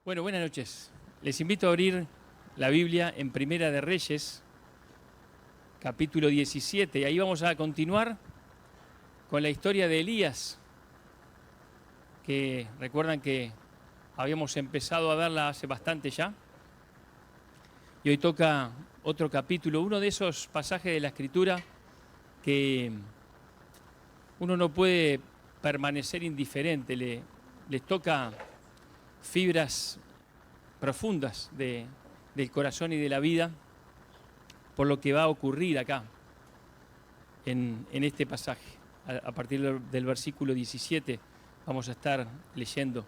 Bueno, buenas noches. Les invito a abrir la Biblia en Primera de Reyes, capítulo 17. Y ahí vamos a continuar con la historia de Elías, que recuerdan que habíamos empezado a verla hace bastante ya. Y hoy toca otro capítulo, uno de esos pasajes de la Escritura que uno no puede permanecer indiferente, les toca fibras profundas del corazón y de la vida por lo que va a ocurrir acá en este pasaje. A partir del versículo 17 vamos a estar leyendo.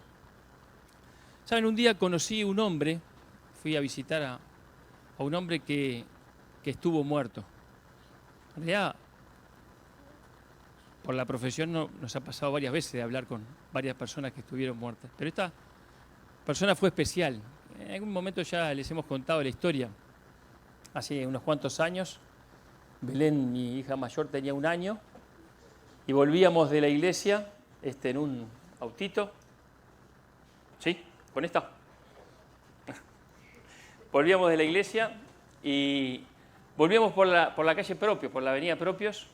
Saben, un día conocí un hombre, fui a visitar a un hombre que estuvo muerto. En realidad, por la profesión nos ha pasado varias veces de hablar con varias personas que estuvieron muertas, pero esta persona fue especial. En algún momento ya les hemos contado la historia. Hace unos cuantos años, Belén, mi hija mayor, tenía 1 año y volvíamos de la iglesia en un autito. ¿Sí? ¿Con esta? Volvíamos de la iglesia y volvíamos por la calle Propios, por la avenida Propios,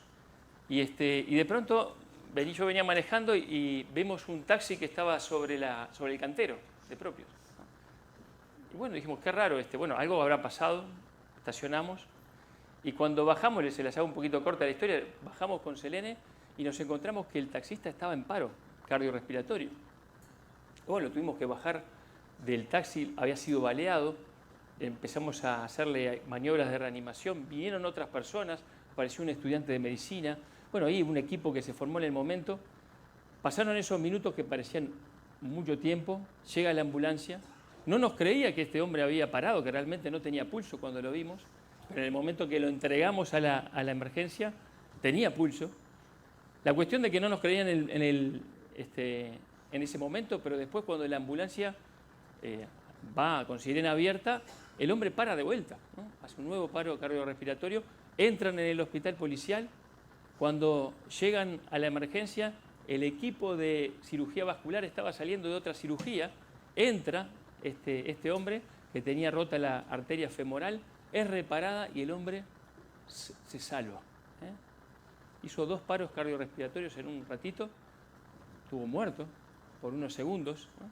y de pronto yo venía manejando y vemos un taxi que estaba sobre el cantero de Propios. Y bueno, dijimos, qué raro bueno, algo habrá pasado, estacionamos, y cuando bajamos, se las hago un poquito corta la historia, bajamos con Selene y nos encontramos que el taxista estaba en paro cardiorrespiratorio. Bueno, tuvimos que bajar del taxi, había sido baleado, empezamos a hacerle maniobras de reanimación, vinieron otras personas, apareció un estudiante de medicina, bueno, ahí un equipo que se formó en el momento, pasaron esos minutos que parecían mucho tiempo, llega la ambulancia. No nos creía que este hombre había parado, que realmente no tenía pulso cuando lo vimos, pero en el momento que lo entregamos a la emergencia, tenía pulso. La cuestión de que no nos creían en ese momento, pero después cuando la ambulancia va con sirena abierta, el hombre para de vuelta, ¿no? Hace un nuevo paro cardiorrespiratorio, entran en el hospital policial. Cuando llegan a la emergencia, el equipo de cirugía vascular estaba saliendo de otra cirugía, entra este hombre que tenía rota la arteria femoral, es reparada y el hombre se salva. Hizo 2 paros cardiorrespiratorios en un ratito, estuvo muerto por unos segundos, ¿no?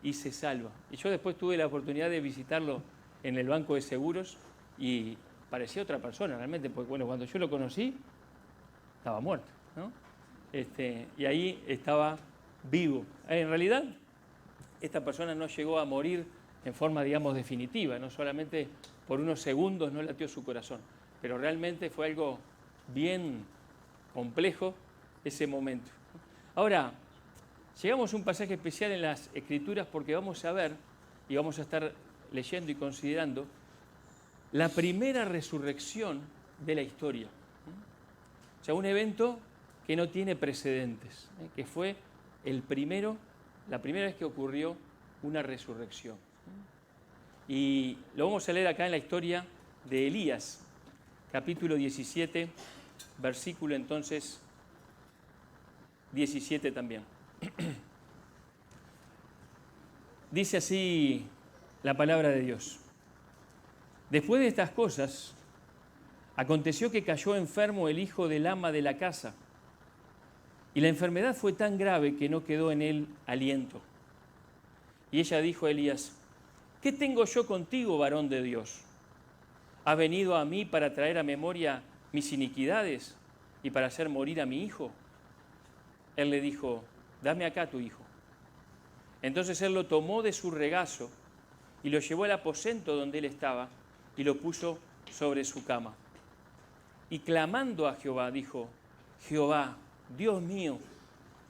Y se salva. Y yo después tuve la oportunidad de visitarlo en el banco de seguros y parecía otra persona realmente, porque bueno, cuando yo lo conocí estaba muerto, ¿no? Y ahí estaba vivo. En realidad, esta persona no llegó a morir en forma, digamos, definitiva, no solamente por unos segundos no latió su corazón, pero realmente fue algo bien complejo ese momento. Ahora, llegamos a un pasaje especial en las Escrituras porque vamos a ver y vamos a estar leyendo y considerando la primera resurrección de la historia. O sea, un evento que no tiene precedentes, que fue la primera vez que ocurrió una resurrección. Y lo vamos a leer acá en la historia de Elías, capítulo 17, versículo entonces 17 también. Dice así la palabra de Dios. Después de estas cosas, aconteció que cayó enfermo el hijo del ama de la casa, y la enfermedad fue tan grave que no quedó en él aliento. Y ella dijo a Elías, ¿qué tengo yo contigo, varón de Dios? ¿Has venido a mí para traer a memoria mis iniquidades y para hacer morir a mi hijo? Él le dijo, dame acá tu hijo. Entonces él lo tomó de su regazo y lo llevó al aposento donde él estaba y lo puso sobre su cama. Y clamando a Jehová, dijo, Jehová, Dios mío,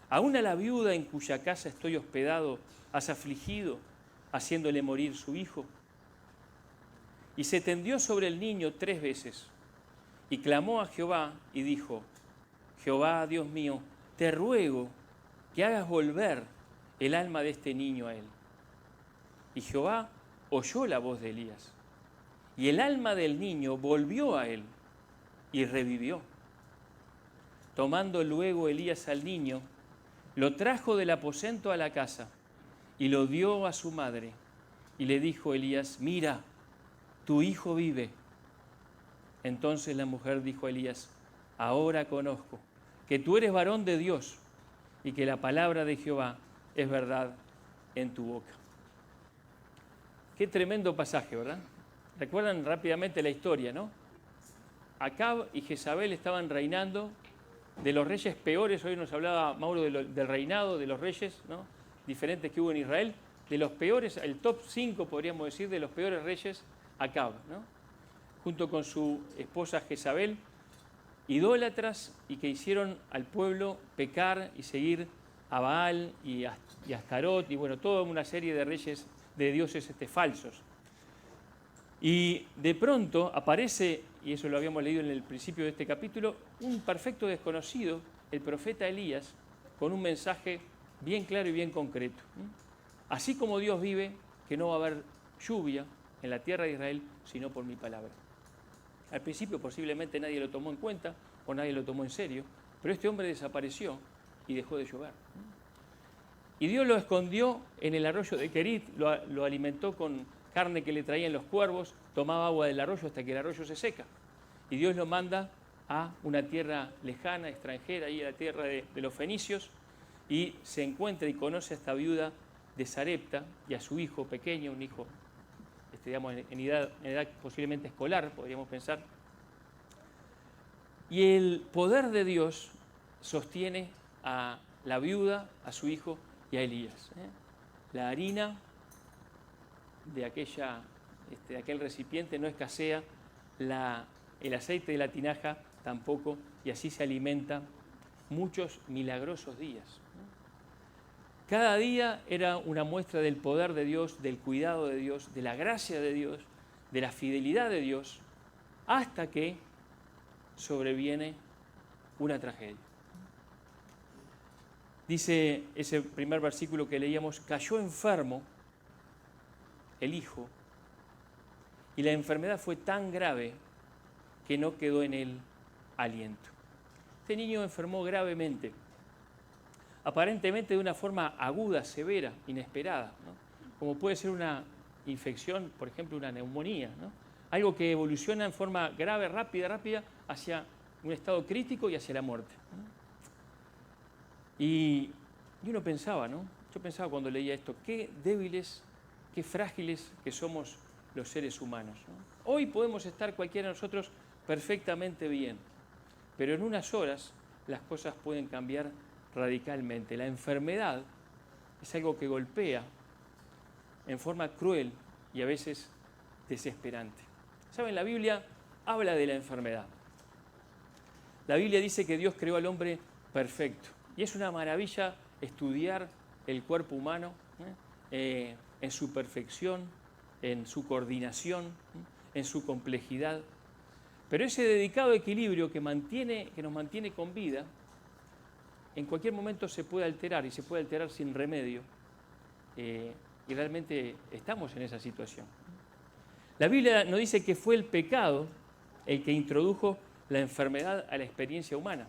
aún a la viuda en cuya casa estoy hospedado, has afligido, haciéndole morir su hijo. Y se tendió sobre el niño 3 veces, y clamó a Jehová y dijo, Jehová, Dios mío, te ruego que hagas volver el alma de este niño a él. Y Jehová oyó la voz de Elías, y el alma del niño volvió a él, y revivió. Tomando luego Elías al niño, lo trajo del aposento a la casa, y lo dio a su madre. Y le dijo Elías: mira, tu hijo vive. Entonces la mujer dijo a Elías: ahora conozco que tú eres varón de Dios y que la palabra de Jehová es verdad en tu boca. Qué tremendo pasaje, ¿verdad? Recuerdan rápidamente la historia, ¿no? Acab y Jezabel estaban reinando, de los reyes peores. Hoy nos hablaba Mauro del reinado de los reyes, ¿no?, diferentes que hubo en Israel. De los peores, el top 5 podríamos decir, de los peores reyes, Acab, ¿no?, junto con su esposa Jezabel, idólatras, y que hicieron al pueblo pecar y seguir a Baal y a Astarot, y bueno, toda una serie de reyes, de dioses falsos. Y de pronto aparece, y eso lo habíamos leído en el principio de este capítulo, un perfecto desconocido, el profeta Elías, con un mensaje bien claro y bien concreto. Así como Dios vive, que no va a haber lluvia en la tierra de Israel, sino por mi palabra. Al principio posiblemente nadie lo tomó en cuenta o nadie lo tomó en serio, pero este hombre desapareció y dejó de llover. Y Dios lo escondió en el arroyo de Querit, lo alimentó con carne que le traían los cuervos, tomaba agua del arroyo hasta que el arroyo se seca. Y Dios lo manda a una tierra lejana, extranjera, ahí a la tierra de los fenicios, y se encuentra y conoce a esta viuda de Sarepta y a su hijo pequeño, un hijo digamos, en edad posiblemente escolar, podríamos pensar. Y el poder de Dios sostiene a la viuda, a su hijo y a Elías. La harina de aquel recipiente no escasea, el aceite de la tinaja tampoco, y así se alimenta muchos milagrosos días. Cada día era una muestra del poder de Dios, del cuidado de Dios, de la gracia de Dios, de la fidelidad de Dios, hasta que sobreviene una tragedia. Dice ese primer versículo que leíamos: cayó enfermo el hijo, y la enfermedad fue tan grave que no quedó en él aliento. Este niño enfermó gravemente, aparentemente de una forma aguda, severa, inesperada, ¿no?, como puede ser una infección, por ejemplo, una neumonía, ¿no?, algo que evoluciona en forma grave, rápida, hacia un estado crítico y hacia la muerte, ¿no? Y uno pensaba, ¿no?, yo pensaba cuando leía esto, qué débiles, qué frágiles que somos los seres humanos, ¿no? Hoy podemos estar cualquiera de nosotros perfectamente bien, pero en unas horas las cosas pueden cambiar radicalmente. La enfermedad es algo que golpea en forma cruel y a veces desesperante. ¿Saben? La Biblia habla de la enfermedad. La Biblia dice que Dios creó al hombre perfecto. Y es una maravilla estudiar el cuerpo humano en su perfección, en su coordinación, en su complejidad. Pero ese dedicado equilibrio que nos mantiene con vida, en cualquier momento se puede alterar, y se puede alterar sin remedio. Y realmente estamos en esa situación. La Biblia nos dice que fue el pecado el que introdujo la enfermedad a la experiencia humana.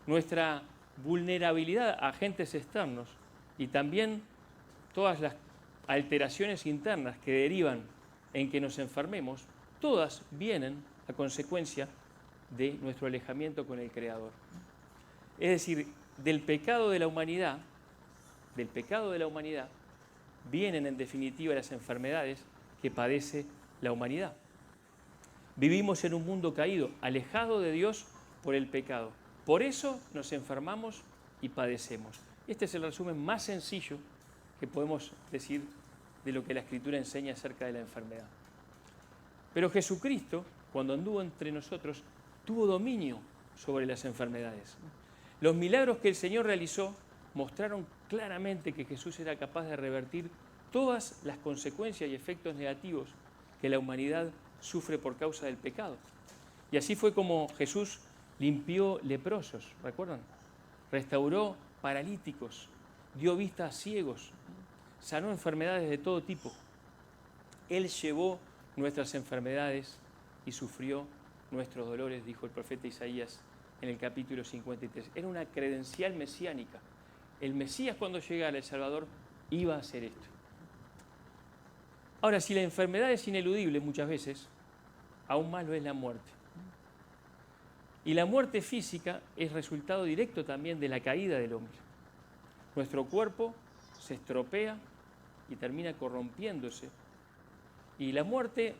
Nuestra vulnerabilidad a agentes externos y también todas las alteraciones internas que derivan en que nos enfermemos, todas vienen a consecuencia de nuestro alejamiento con el Creador. Es decir, del pecado de la humanidad, vienen en definitiva las enfermedades que padece la humanidad. Vivimos en un mundo caído, alejado de Dios por el pecado. Por eso nos enfermamos y padecemos. Este es el resumen más sencillo que podemos decir de lo que la Escritura enseña acerca de la enfermedad. Pero Jesucristo, cuando anduvo entre nosotros, tuvo dominio sobre las enfermedades. Los milagros que el Señor realizó mostraron claramente que Jesús era capaz de revertir todas las consecuencias y efectos negativos que la humanidad sufre por causa del pecado. Y así fue como Jesús limpió leprosos, ¿recuerdan? Restauró paralíticos, dio vista a ciegos, sanó enfermedades de todo tipo. Él llevó nuestras enfermedades y sufrió nuestros dolores, dijo el profeta Isaías en el capítulo 53. Era una credencial mesiánica. El Mesías, cuando llegara, el Salvador, iba a hacer esto. Ahora, si la enfermedad es ineludible muchas veces, aún más lo es la muerte. Y la muerte física es resultado directo también de la caída del hombre. Nuestro cuerpo se estropea y termina corrompiéndose. Y la muerte,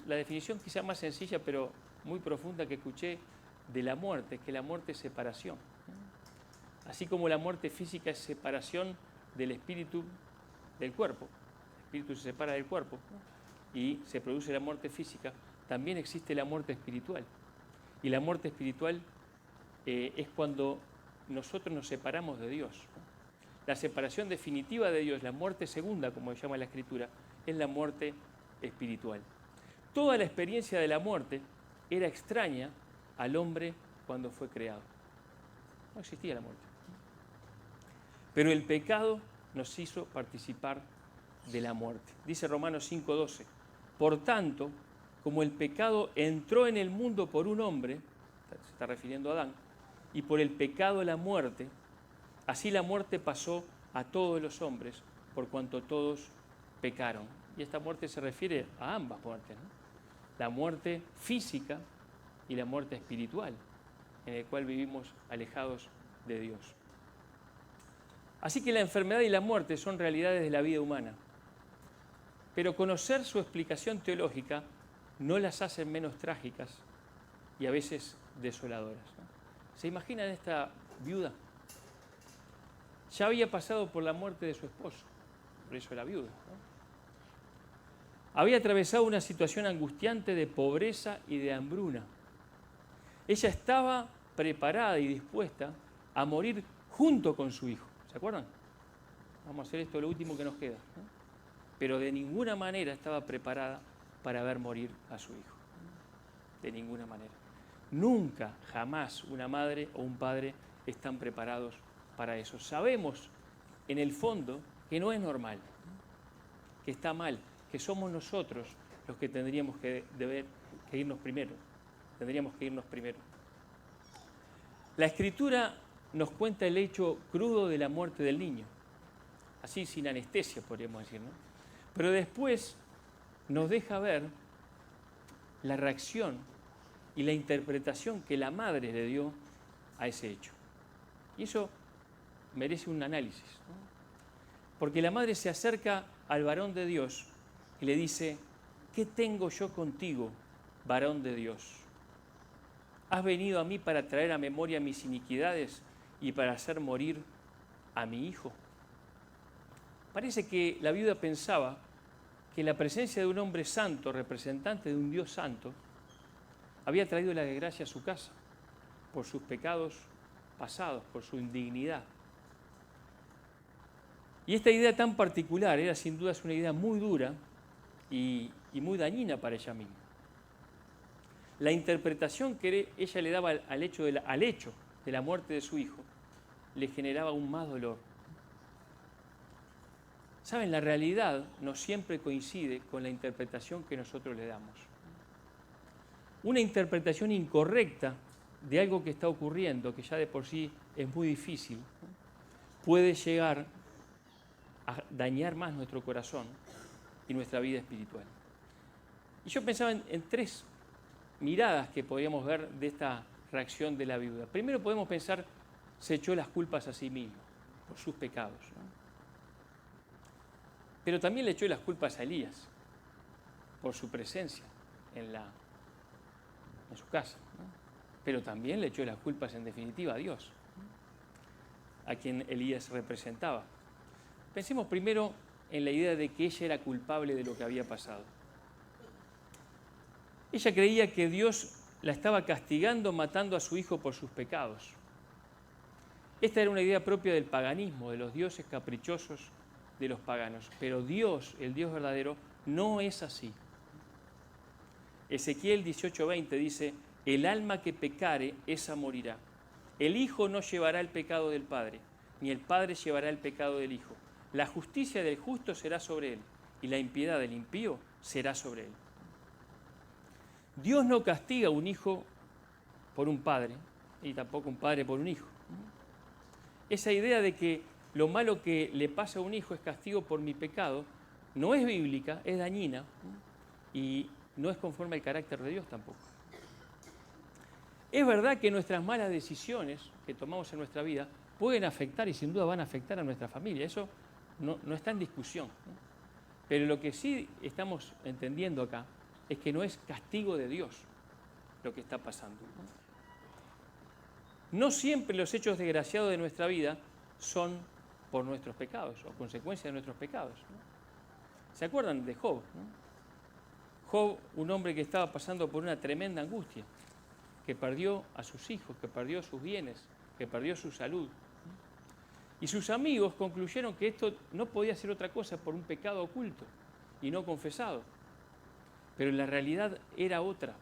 la definición quizá más sencilla pero muy profunda que escuché de la muerte, es que la muerte es separación. Así como la muerte física es separación del espíritu del cuerpo, el espíritu se separa del cuerpo y se produce la muerte física, también existe la muerte espiritual. Y la muerte espiritual es cuando nosotros nos separamos de Dios. La separación definitiva de Dios, la muerte segunda, como se llama la Escritura, es la muerte espiritual. Toda la experiencia de la muerte era extraña al hombre cuando fue creado. No existía la muerte. Pero el pecado nos hizo participar de la muerte. Dice Romanos 5:12, por tanto, como el pecado entró en el mundo por un hombre, se está refiriendo a Adán, y por el pecado la muerte, así la muerte pasó a todos los hombres, por cuanto todos pecaron. Y esta muerte se refiere a ambas muertes, ¿no? La muerte física y la muerte espiritual, en el cual vivimos alejados de Dios. Así que la enfermedad y la muerte son realidades de la vida humana, pero conocer su explicación teológica no las hace menos trágicas y a veces desoladoras, ¿no? ¿Se imaginan esta viuda? Ya había pasado por la muerte de su esposo, por eso era viuda, ¿no? Había atravesado una situación angustiante de pobreza y de hambruna. Ella estaba preparada y dispuesta a morir junto con su hijo. ¿Se acuerdan? Vamos a hacer esto lo último que nos queda, ¿no? Pero de ninguna manera estaba preparada para ver morir a su hijo. De ninguna manera. Nunca, jamás una madre o un padre están preparados para eso. Sabemos en el fondo que no es normal, que está mal, que somos nosotros los que tendríamos que irnos primero. Tendríamos que irnos primero. La Escritura nos cuenta el hecho crudo de la muerte del niño, así sin anestesia podríamos decir, ¿no? Pero después nos deja ver la reacción y la interpretación que la madre le dio a ese hecho. Y eso merece un análisis, ¿no? Porque la madre se acerca al varón de Dios y le dice, ¿qué tengo yo contigo, varón de Dios? ¿Has venido a mí para traer a memoria mis iniquidades y para hacer morir a mi hijo? Parece que la viuda pensaba que la presencia de un hombre santo, representante de un Dios santo, había traído la desgracia a su casa por sus pecados pasados, por su indignidad. Y esta idea tan particular era sin duda una idea muy dura y muy dañina para ella misma. La interpretación que ella le daba al hecho de la muerte de su hijo le generaba aún más dolor. Saben, la realidad no siempre coincide con la interpretación que nosotros le damos. Una interpretación incorrecta de algo que está ocurriendo, que ya de por sí es muy difícil, puede llegar a dañar más nuestro corazón y nuestra vida espiritual. Y yo pensaba en tres miradas que podríamos ver de esta reacción de la viuda. Primero podemos pensar, se echó las culpas a sí mismo por sus pecados, ¿no? Pero también le echó las culpas a Elías por su presencia en su casa, ¿no? Pero también le echó las culpas en definitiva a Dios, ¿no? A quien Elías representaba. Pensemos primero en la idea de que ella era culpable de lo que había pasado. Ella creía que Dios la estaba castigando, matando a su hijo por sus pecados. Esta era una idea propia del paganismo, de los dioses caprichosos de los paganos. Pero Dios, el Dios verdadero, no es así. Ezequiel 18:20 dice, el alma que pecare, esa morirá. El hijo no llevará el pecado del padre, ni el padre llevará el pecado del hijo. La justicia del justo será sobre él, y la impiedad del impío será sobre él. Dios no castiga a un hijo por un padre, y tampoco un padre por un hijo. Esa idea de que lo malo que le pasa a un hijo es castigo por mi pecado, no es bíblica, es dañina y no es conforme al carácter de Dios tampoco. Es verdad que nuestras malas decisiones que tomamos en nuestra vida pueden afectar y sin duda van a afectar a nuestra familia, eso no está en discusión. Pero lo que sí estamos entendiendo acá es que no es castigo de Dios lo que está pasando. No siempre los hechos desgraciados de nuestra vida son por nuestros pecados o consecuencia de nuestros pecados. ¿Se acuerdan de Job? Job, un hombre que estaba pasando por una tremenda angustia, que perdió a sus hijos, que perdió sus bienes, que perdió su salud. Y sus amigos concluyeron que esto no podía ser otra cosa por un pecado oculto y no confesado. Pero la realidad era otra.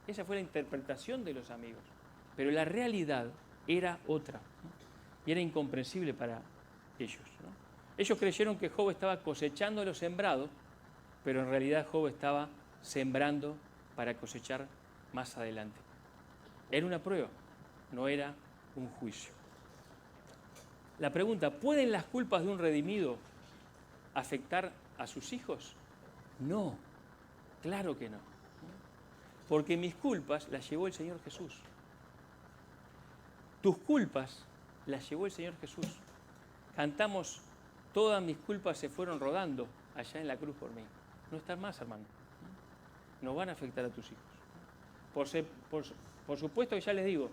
Esa fue la interpretación de los amigos. Pero la realidad era otra. Y era incomprensible para ellos. Ellos creyeron que Job estaba cosechando lo sembrado, pero en realidad Job estaba sembrando para cosechar más adelante. Era una prueba, no era un juicio. La pregunta, ¿pueden las culpas de un redimido afectar a sus hijos? No, claro que no. Porque mis culpas las llevó el Señor Jesús. Tus culpas las llevó el Señor Jesús. Cantamos, todas mis culpas se fueron rodando allá en la cruz por mí. No están más, hermano. No van a afectar a tus hijos. Por supuesto que ya les digo,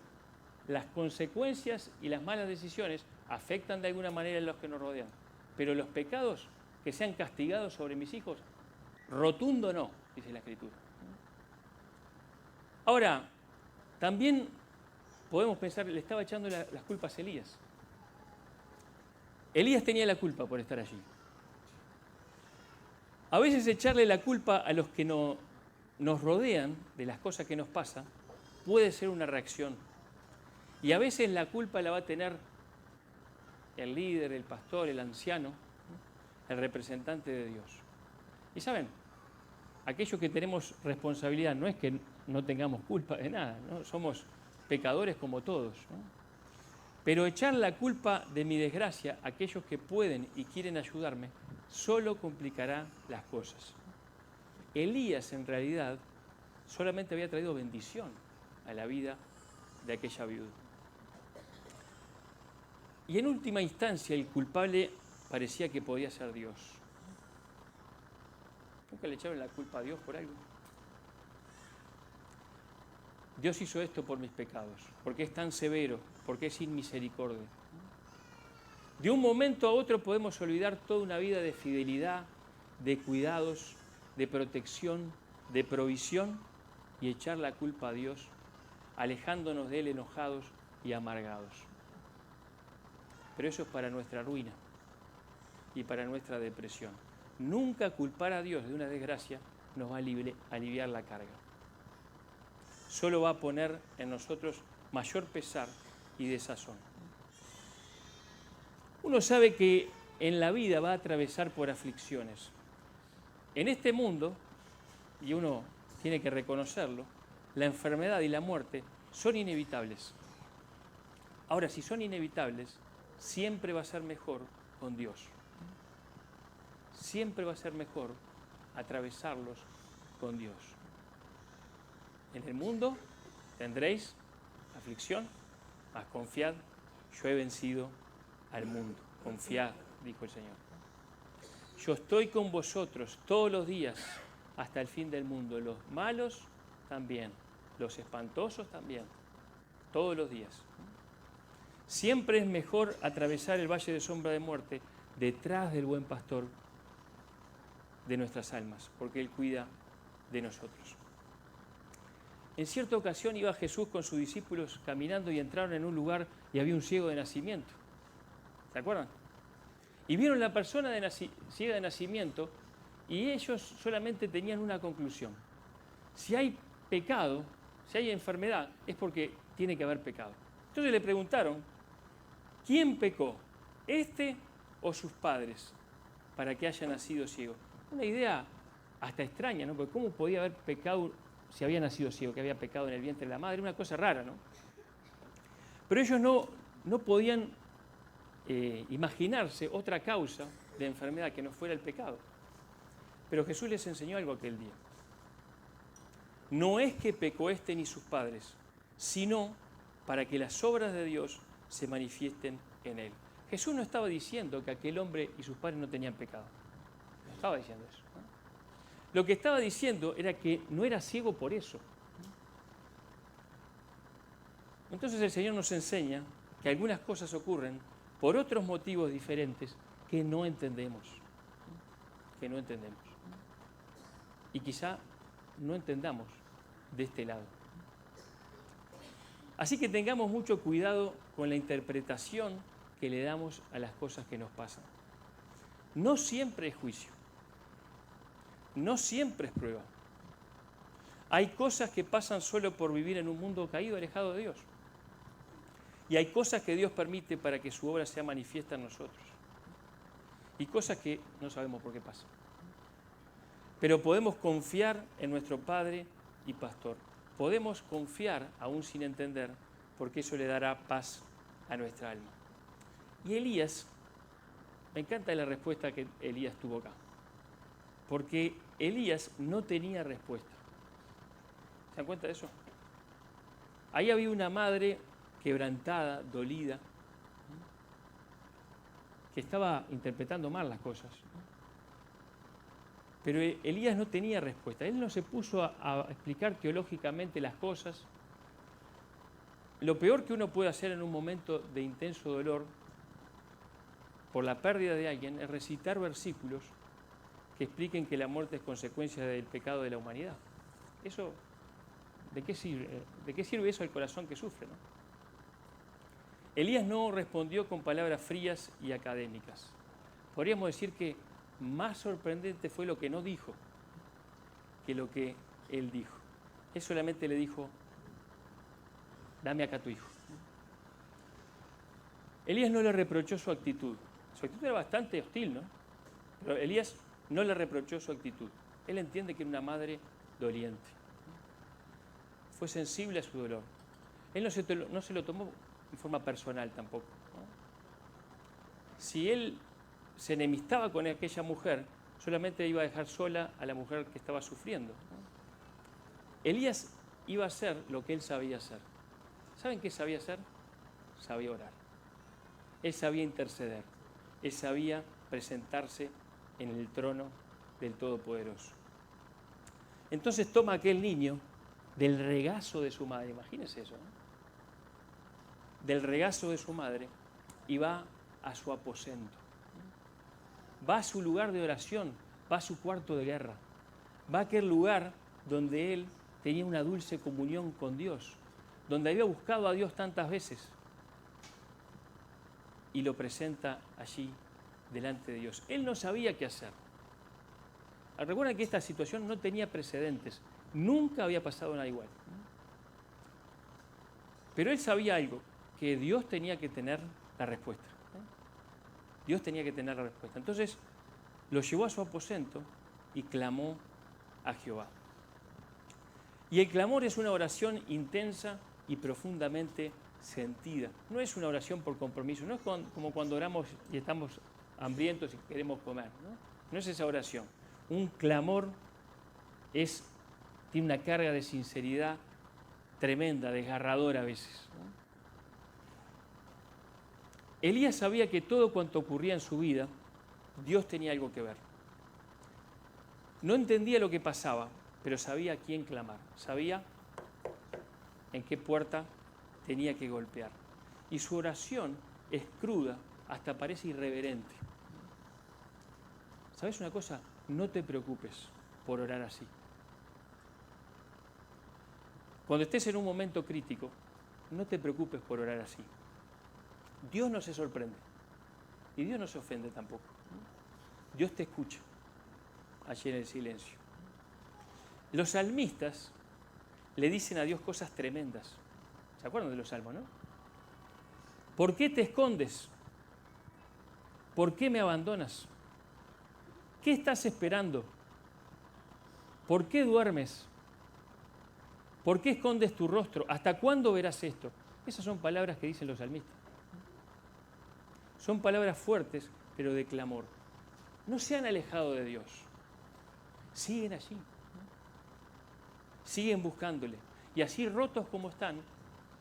las consecuencias y las malas decisiones afectan de alguna manera a los que nos rodean. Pero los pecados que sean castigados sobre mis hijos, rotundo no, dice la Escritura. Ahora, también podemos pensar, le estaba echando las culpas a Elías. Elías tenía la culpa por estar allí. A veces echarle la culpa a los que nos rodean de las cosas que nos pasan puede ser una reacción. Y a veces la culpa la va a tener el líder, el pastor, el anciano, el representante de Dios. Y saben, aquellos que tenemos responsabilidad no es que no tengamos culpa de nada, ¿no? Somos pecadores como todos, ¿no? Pero echar la culpa de mi desgracia a aquellos que pueden y quieren ayudarme solo complicará las cosas. Elías en realidad solamente había traído bendición a la vida de aquella viuda. Y en última instancia el culpable parecía que podía ser Dios. ¿Nunca le echaron la culpa a Dios por algo? Dios hizo esto por mis pecados, porque es tan severo, porque es sin misericordia. De un momento a otro podemos olvidar toda una vida de fidelidad, de cuidados, de protección, de provisión y echar la culpa a Dios, alejándonos de Él enojados y amargados. Pero eso es para nuestra ruina y para nuestra depresión. Nunca culpar a Dios de una desgracia nos va a aliviar la carga. Solo va a poner en nosotros mayor pesar y desazón. Uno sabe que en la vida va a atravesar por aflicciones. En este mundo, y uno tiene que reconocerlo, la enfermedad y la muerte son inevitables. Ahora, si son inevitables, siempre va a ser mejor con Dios. Siempre va a ser mejor atravesarlos con Dios. En el mundo tendréis aflicción, mas confiad, yo he vencido al mundo. Confiad, dijo el Señor. Yo estoy con vosotros todos los días hasta el fin del mundo. Los malos también, los espantosos también, todos los días. Siempre es mejor atravesar el valle de sombra de muerte detrás del buen pastor de nuestras almas, porque Él cuida de nosotros. En cierta ocasión iba Jesús con sus discípulos caminando y entraron en un lugar y había un ciego de nacimiento. ¿Se acuerdan? Y vieron la persona ciega de nacimiento y ellos solamente tenían una conclusión. Si hay pecado, si hay enfermedad, es porque tiene que haber pecado. Entonces le preguntaron, ¿quién pecó? ¿Este o sus padres? Para que haya nacido ciego. Una idea hasta extraña, ¿no? Porque ¿cómo podía haber pecado si había nacido ciego, que había pecado en el vientre de la madre? Una cosa rara, ¿no? Pero ellos no podían imaginarse otra causa de enfermedad que no fuera el pecado. Pero Jesús les enseñó algo aquel día. No es que pecó éste ni sus padres, sino para que las obras de Dios se manifiesten en él. Jesús no estaba diciendo que aquel hombre y sus padres no tenían pecado. No estaba diciendo eso, ¿no? Lo que estaba diciendo era que no era ciego por eso. Entonces el Señor nos enseña que algunas cosas ocurren por otros motivos diferentes que no entendemos. Que no entendemos. Y quizá no entendamos de este lado. Así que tengamos mucho cuidado con la interpretación que le damos a las cosas que nos pasan. No siempre es juicio. No siempre es prueba. Hay cosas que pasan solo por vivir en un mundo caído, alejado de Dios. Y hay cosas que Dios permite para que su obra sea manifiesta en nosotros. Y cosas que no sabemos por qué pasan. Pero podemos confiar en nuestro Padre y Pastor. Podemos confiar, aún sin entender, porque eso le dará paz a nuestra alma. Y Elías, me encanta la respuesta que Elías tuvo acá. Porque Elías no tenía respuesta. ¿Se dan cuenta de eso? Ahí había una madre quebrantada, dolida, que estaba interpretando mal las cosas. Pero Elías no tenía respuesta. Él no se puso a explicar teológicamente las cosas. Lo peor que uno puede hacer en un momento de intenso dolor por la pérdida de alguien es recitar versículos que expliquen que la muerte es consecuencia del pecado de la humanidad. Eso, ¿de qué sirve? ¿De qué sirve eso al corazón que sufre, no? Elías no respondió con palabras frías y académicas. Podríamos decir que más sorprendente fue lo que no dijo que lo que él dijo. Él solamente le dijo, dame acá tu hijo. Elías no le reprochó su actitud. Su actitud era bastante hostil, ¿no? Pero Elías no le reprochó su actitud. Él entiende que era una madre doliente. Fue sensible a su dolor. Él no se lo tomó en forma personal tampoco, ¿no? Si él se enemistaba con aquella mujer, solamente iba a dejar sola a la mujer que estaba sufriendo, ¿no? Elías iba a hacer lo que él sabía hacer. ¿Saben qué sabía hacer? Sabía orar. Él sabía interceder. Él sabía presentarse en el trono del Todopoderoso. Entonces toma a aquel niño del regazo de su madre, imagínense eso, ¿no? Del regazo de su madre y va a su aposento. Va a su lugar de oración, va a su cuarto de guerra, va a aquel lugar donde él tenía una dulce comunión con Dios, donde había buscado a Dios tantas veces y lo presenta allí delante de Dios. Él no sabía qué hacer. Recuerden que esta situación no tenía precedentes, nunca había pasado nada igual. Pero él sabía algo, que Dios tenía que tener la respuesta. Dios tenía que tener la respuesta. Entonces lo llevó a su aposento y clamó a Jehová. Y el clamor es una oración intensa y profundamente sentida. No es una oración por compromiso, no es como cuando oramos y estamos hambrientos y queremos comer, ¿no? No es esa oración. Un clamor tiene una carga de sinceridad tremenda, desgarradora a veces, ¿no? Elías sabía que todo cuanto ocurría en su vida, Dios tenía algo que ver. No entendía lo que pasaba, pero sabía a quién clamar, sabía en qué puerta tenía que golpear. Y su oración es cruda, hasta parece irreverente. ¿Sabes una cosa? No te preocupes por orar así. Cuando estés en un momento crítico, no te preocupes por orar así. Dios no se sorprende y Dios no se ofende tampoco. Dios te escucha allí en el silencio. Los salmistas le dicen a Dios cosas tremendas. ¿Se acuerdan de los salmos, no? ¿Por qué te escondes? ¿Por qué me abandonas? ¿Qué estás esperando? ¿Por qué duermes? ¿Por qué escondes tu rostro? ¿Hasta cuándo verás esto? Esas son palabras que dicen los salmistas. Son palabras fuertes, pero de clamor. No se han alejado de Dios. Siguen allí. Siguen buscándole. Y así, rotos como están,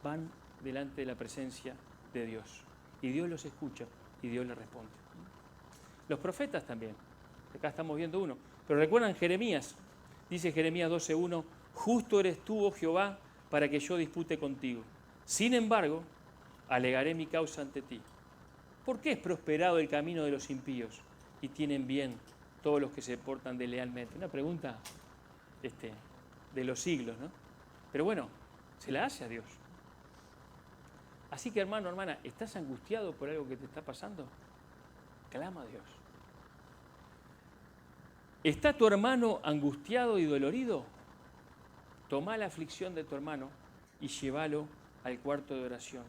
van delante de la presencia de Dios. Y Dios los escucha y Dios les responde. Los profetas también. Acá estamos viendo uno. Pero recuerdan Jeremías. Dice Jeremías 12:1, justo eres tú, oh Jehová, para que yo dispute contigo. Sin embargo, alegaré mi causa ante ti. ¿Por qué es prosperado el camino de los impíos y tienen bien todos los que se portan deslealmente? Una pregunta de los siglos, ¿no? Pero bueno, se la hace a Dios. Así que, hermano, hermana, ¿estás angustiado por algo que te está pasando? Clama a Dios. ¿Está tu hermano angustiado y dolorido? Toma la aflicción de tu hermano y llévalo al cuarto de oración.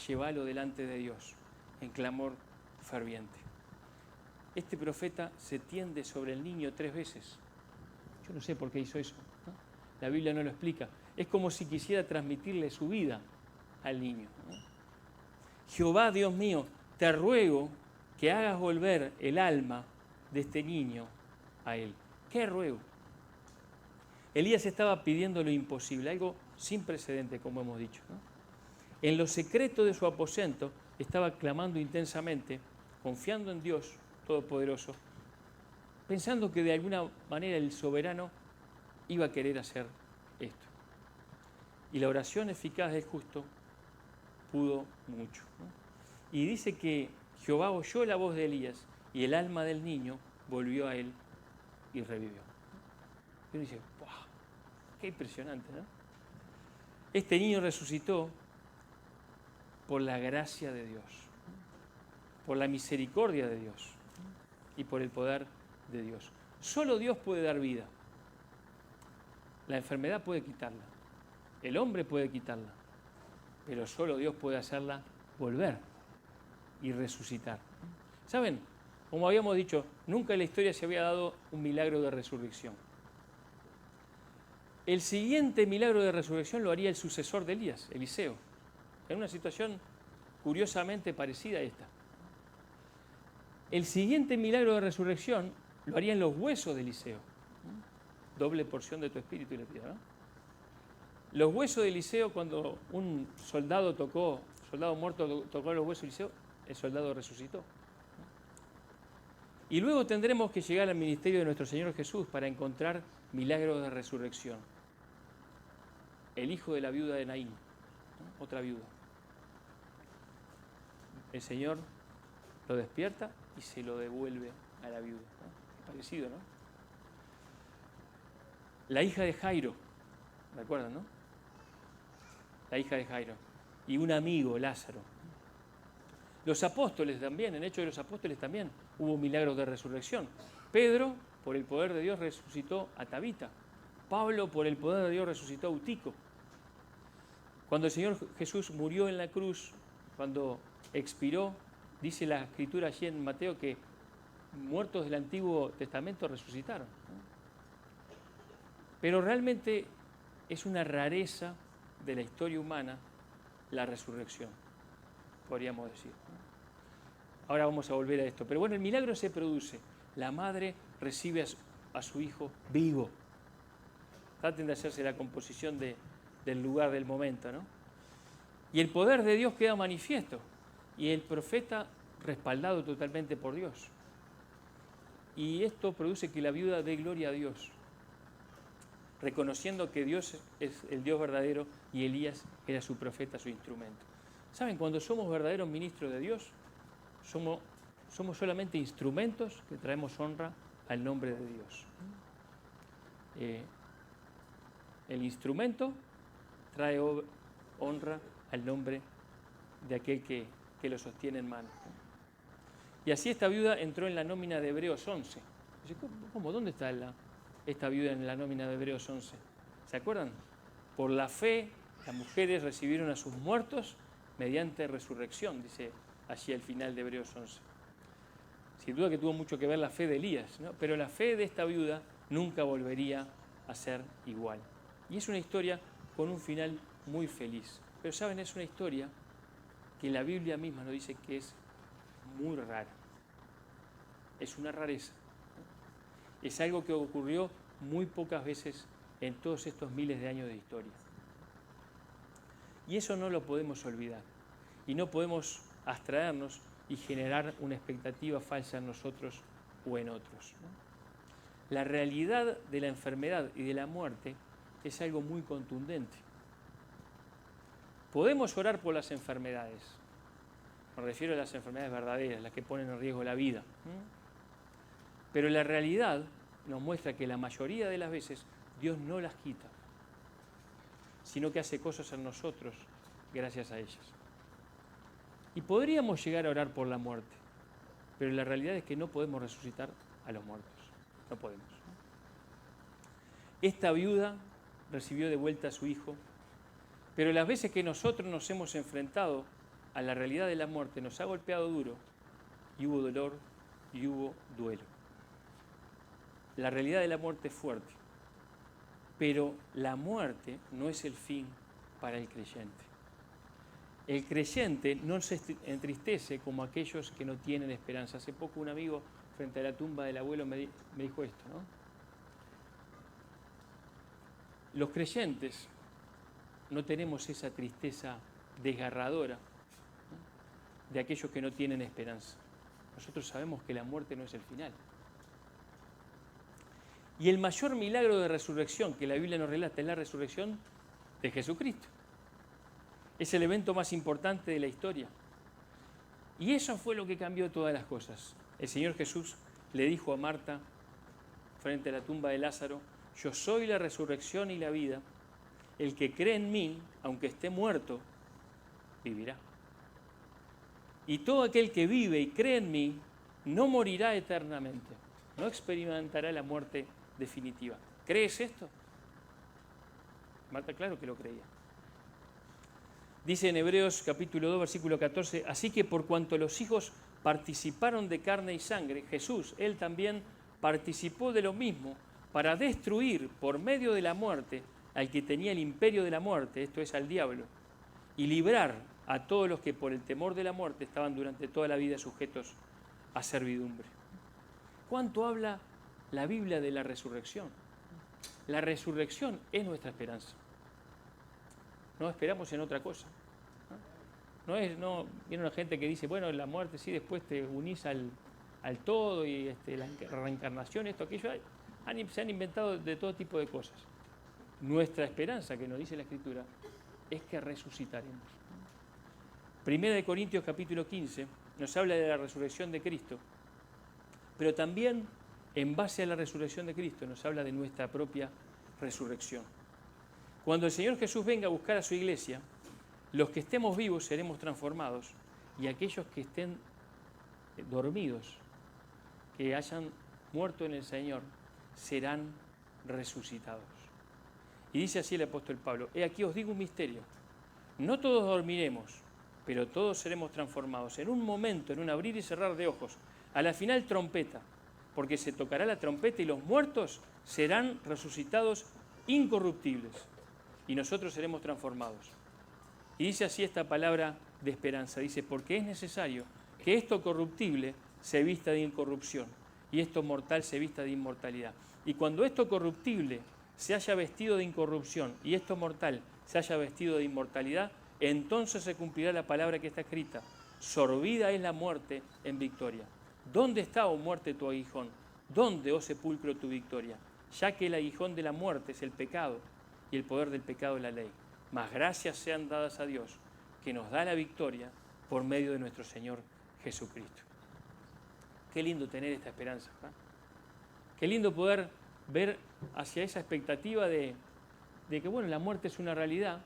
Llévalo delante de Dios en clamor ferviente. Este profeta se tiende sobre el niño 3 veces. Yo no sé por qué hizo eso, ¿no? La Biblia no lo explica. Es como si quisiera transmitirle su vida al niño, ¿no? Jehová, Dios mío, te ruego que hagas volver el alma de este niño a él. ¿Qué ruego? Elías estaba pidiendo lo imposible, algo sin precedente, como hemos dicho, ¿no? En lo secreto de su aposento estaba clamando intensamente, confiando en Dios Todopoderoso, pensando que de alguna manera el soberano iba a querer hacer esto. Y la oración eficaz del justo pudo mucho, ¿no? Y dice que Jehová oyó la voz de Elías y el alma del niño volvió a él y revivió. Y uno dice, ¡wow! ¡Qué impresionante!, ¿no? Este niño resucitó por la gracia de Dios, por la misericordia de Dios y por el poder de Dios. Solo Dios puede dar vida. La enfermedad puede quitarla, el hombre puede quitarla, pero solo Dios puede hacerla volver y resucitar. ¿Saben? Como habíamos dicho, nunca en la historia se había dado un milagro de resurrección. El siguiente milagro de resurrección lo haría el sucesor de Elías, Eliseo, en una situación curiosamente parecida a esta. El siguiente milagro de resurrección lo harían los huesos de Eliseo. Doble porción de tu espíritu, le pido, ¿no? Los huesos de Eliseo, cuando un soldado muerto tocó los huesos de Eliseo, el soldado resucitó. Y luego tendremos que llegar al ministerio de nuestro Señor Jesús para encontrar milagros de resurrección. El hijo de la viuda de Naín, ¿no? Otra viuda. El Señor lo despierta y se lo devuelve a la viuda, ¿no? Es parecido, ¿no? La hija de Jairo, ¿recuerdan, no? La hija de Jairo. Y un amigo, Lázaro. Los apóstoles también, en Hechos de los Apóstoles también hubo milagros de resurrección. Pedro, por el poder de Dios, resucitó a Tabita. Pablo, por el poder de Dios, resucitó a Eutico. Cuando el Señor Jesús murió en la cruz, cuando expiró, dice la Escritura allí en Mateo que muertos del Antiguo Testamento resucitaron. Pero realmente es una rareza de la historia humana la resurrección, podríamos decir. Ahora vamos a volver a esto. Pero bueno, el milagro se produce. La madre recibe a su hijo vivo. Traten de hacerse la composición del lugar, del momento, ¿no? Y el poder de Dios queda manifiesto. Y el profeta respaldado totalmente por Dios. Y esto produce que la viuda dé gloria a Dios, reconociendo que Dios es el Dios verdadero y Elías era su profeta, su instrumento. ¿Saben? Cuando somos verdaderos ministros de Dios, somos solamente instrumentos que traemos honra al nombre de Dios. El instrumento trae honra al nombre de aquel que lo sostiene en mano. Y así esta viuda entró en la nómina de Hebreos 11. ¿Cómo? ¿Dónde está esta viuda en la nómina de Hebreos 11? ¿Se acuerdan? Por la fe, las mujeres recibieron a sus muertos mediante resurrección, dice allí al final de Hebreos 11. Sin duda que tuvo mucho que ver la fe de Elías, ¿no? Pero la fe de esta viuda nunca volvería a ser igual. Y es una historia con un final muy feliz. Pero, ¿saben? Es una historia que la Biblia misma nos dice que es muy rara. Es una rareza. Es algo que ocurrió muy pocas veces en todos estos miles de años de historia. Y eso no lo podemos olvidar. Y no podemos abstraernos y generar una expectativa falsa en nosotros o en otros, ¿no? La realidad de la enfermedad y de la muerte es algo muy contundente. Podemos orar por las enfermedades. Me refiero a las enfermedades verdaderas, las que ponen en riesgo la vida. Pero la realidad nos muestra que la mayoría de las veces Dios no las quita, sino que hace cosas en nosotros gracias a ellas. Y podríamos llegar a orar por la muerte, pero la realidad es que no podemos resucitar a los muertos. No podemos. Esta viuda recibió de vuelta a su hijo, pero las veces que nosotros nos hemos enfrentado a la realidad de la muerte nos ha golpeado duro y hubo dolor y hubo duelo. La realidad de la muerte es fuerte, pero la muerte no es el fin para el creyente. El creyente no se entristece como aquellos que no tienen esperanza. Hace poco un amigo frente a la tumba del abuelo me dijo esto, ¿no? Los creyentes no tenemos esa tristeza desgarradora, ¿no?, de aquellos que no tienen esperanza. Nosotros sabemos que la muerte no es el final. Y el mayor milagro de resurrección que la Biblia nos relata es la resurrección de Jesucristo. Es el evento más importante de la historia. Y eso fue lo que cambió todas las cosas. El Señor Jesús le dijo a Marta, frente a la tumba de Lázaro: yo soy la resurrección y la vida. El que cree en mí, aunque esté muerto, vivirá. Y todo aquel que vive y cree en mí, no morirá eternamente. No experimentará la muerte definitiva. ¿Crees esto? Marta, claro que lo creía. Dice en Hebreos capítulo 2, versículo 14, así que por cuanto los hijos participaron de carne y sangre, Jesús, él también participó de lo mismo para destruir por medio de la muerte al que tenía el imperio de la muerte, esto es, al diablo, y librar a todos los que por el temor de la muerte estaban durante toda la vida sujetos a servidumbre. ¿Cuánto habla la Biblia de la resurrección? La resurrección es nuestra esperanza. No esperamos en otra cosa. No viene una gente que dice, bueno, la muerte sí, después te unís al todo y la reencarnación, esto, aquello. Se han inventado de todo tipo de cosas. Nuestra esperanza, que nos dice la Escritura, es que resucitaremos. Primera de Corintios capítulo 15 nos habla de la resurrección de Cristo, pero también en base a la resurrección de Cristo nos habla de nuestra propia resurrección. Cuando el Señor Jesús venga a buscar a su iglesia, los que estemos vivos seremos transformados y aquellos que estén dormidos, que hayan muerto en el Señor, serán resucitados. Y dice así el apóstol Pablo: he aquí os digo un misterio, no todos dormiremos, pero todos seremos transformados en un momento, en un abrir y cerrar de ojos, a la final trompeta, porque se tocará la trompeta y los muertos serán resucitados incorruptibles y nosotros seremos transformados. Y dice así esta palabra de esperanza, dice, porque es necesario que esto corruptible se vista de incorrupción y esto mortal se vista de inmortalidad. Y cuando esto corruptible se haya vestido de incorrupción y esto mortal se haya vestido de inmortalidad, entonces se cumplirá la palabra que está escrita: sorbida es la muerte en victoria. ¿Dónde está, oh muerte, tu aguijón? ¿Dónde, oh sepulcro, tu victoria? Ya que el aguijón de la muerte es el pecado y el poder del pecado es la ley. Mas gracias sean dadas a Dios, que nos da la victoria por medio de nuestro Señor Jesucristo. Qué lindo tener esta esperanza, ¿eh? Qué lindo poder ver hacia esa expectativa de que, bueno, la muerte es una realidad,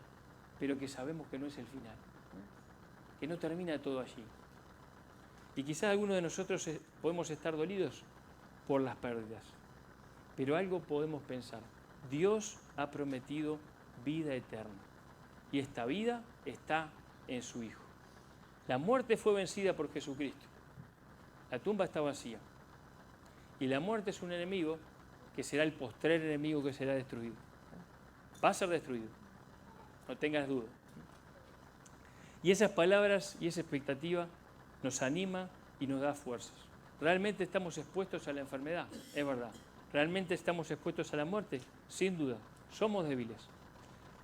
pero que sabemos que no es el final, ¿eh? Que no termina todo allí. Y quizás algunos de nosotros podemos estar dolidos por las pérdidas, pero algo podemos pensar: Dios ha prometido vida eterna y esta vida está en su Hijo. La muerte fue vencida por Jesucristo, la tumba está vacía y la muerte es un enemigo que será el postrer enemigo que será destruido. Va a ser destruido, no tengas duda. Y esas palabras y esa expectativa nos anima y nos da fuerzas. ¿Realmente estamos expuestos a la enfermedad? Es verdad. ¿Realmente estamos expuestos a la muerte? Sin duda. Somos débiles.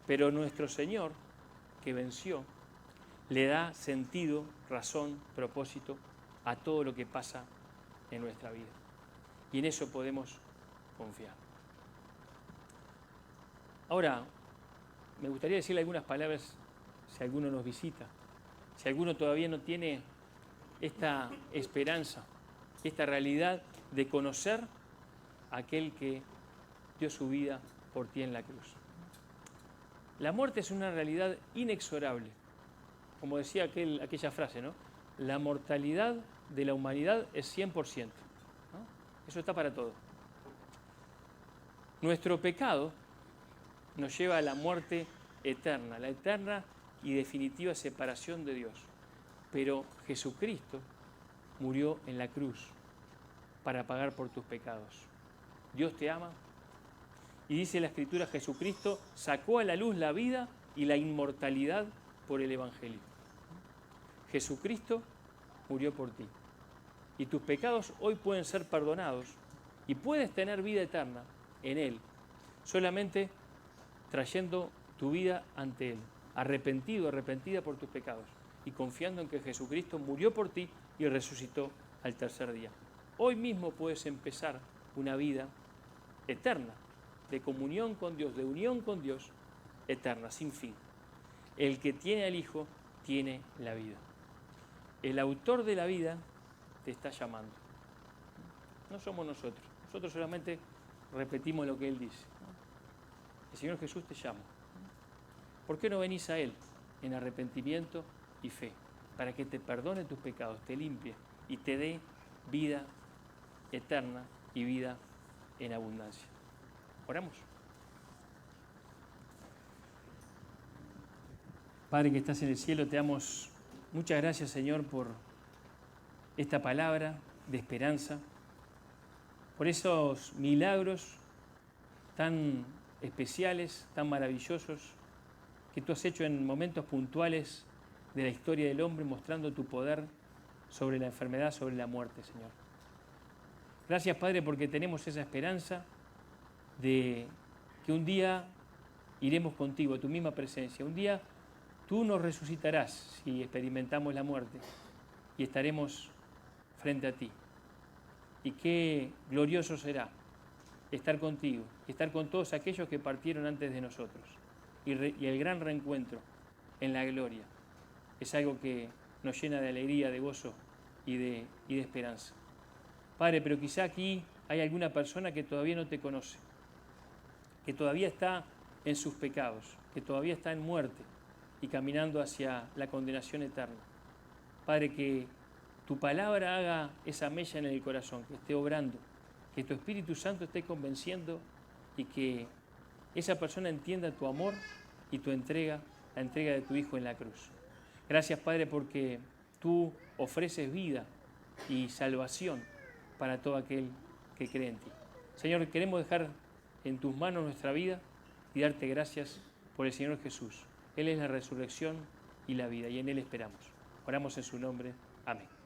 Pero nuestro Señor, que venció, le da sentido, razón, propósito a todo lo que pasa en nuestra vida. Y en eso podemos confiar. Ahora, me gustaría decirle algunas palabras si alguno nos visita, si alguno todavía no tiene esta esperanza, esta realidad de conocer a aquel que dio su vida por ti en la cruz. La muerte es una realidad inexorable. Como decía aquella frase, ¿no? La mortalidad de la humanidad es 100%. ¿No? Eso está para todo. Nuestro pecado nos lleva a la muerte eterna, la eterna y definitiva separación de Dios. Pero Jesucristo murió en la cruz para pagar por tus pecados. Dios te ama y dice la Escritura, Jesucristo sacó a la luz la vida y la inmortalidad por el Evangelio. Jesucristo murió por ti y tus pecados hoy pueden ser perdonados y puedes tener vida eterna en Él, solamente trayendo tu vida ante Él, arrepentido, arrepentida por tus pecados y confiando en que Jesucristo murió por ti y resucitó al tercer día. Hoy mismo puedes empezar una vida eterna, de comunión con Dios, de unión con Dios, eterna, sin fin. El que tiene al Hijo tiene la vida. El autor de la vida te está llamando. No somos nosotros. Nosotros solamente repetimos lo que Él dice. El Señor Jesús te llama. ¿Por qué no venís a Él en arrepentimiento y fe? Para que te perdone tus pecados, te limpie y te dé vida eterna y vida en abundancia. Oramos. Padre que estás en el cielo, te damos muchas gracias, Señor, por esta palabra de esperanza, por esos milagros tan especiales, tan maravillosos, que tú has hecho en momentos puntuales de la historia del hombre, mostrando tu poder sobre la enfermedad, sobre la muerte, Señor. Gracias, Padre, porque tenemos esa esperanza de que un día iremos contigo, a tu misma presencia. Un día tú nos resucitarás si experimentamos la muerte y estaremos frente a ti. Y qué glorioso será estar contigo y estar con todos aquellos que partieron antes de nosotros. Y el gran reencuentro en la gloria es algo que nos llena de alegría, de gozo y de esperanza. Padre, pero quizá aquí hay alguna persona que todavía no te conoce, que todavía está en sus pecados, que todavía está en muerte y caminando hacia la condenación eterna. Padre, que tu palabra haga esa mella en el corazón, que esté obrando, que tu Espíritu Santo esté convenciendo y que esa persona entienda tu amor y tu entrega, la entrega de tu Hijo en la cruz. Gracias, Padre, porque tú ofreces vida y salvación para todo aquel que cree en ti. Señor, queremos dejar en tus manos nuestra vida y darte gracias por el Señor Jesús. Él es la resurrección y la vida, y en Él esperamos. Oramos en su nombre. Amén.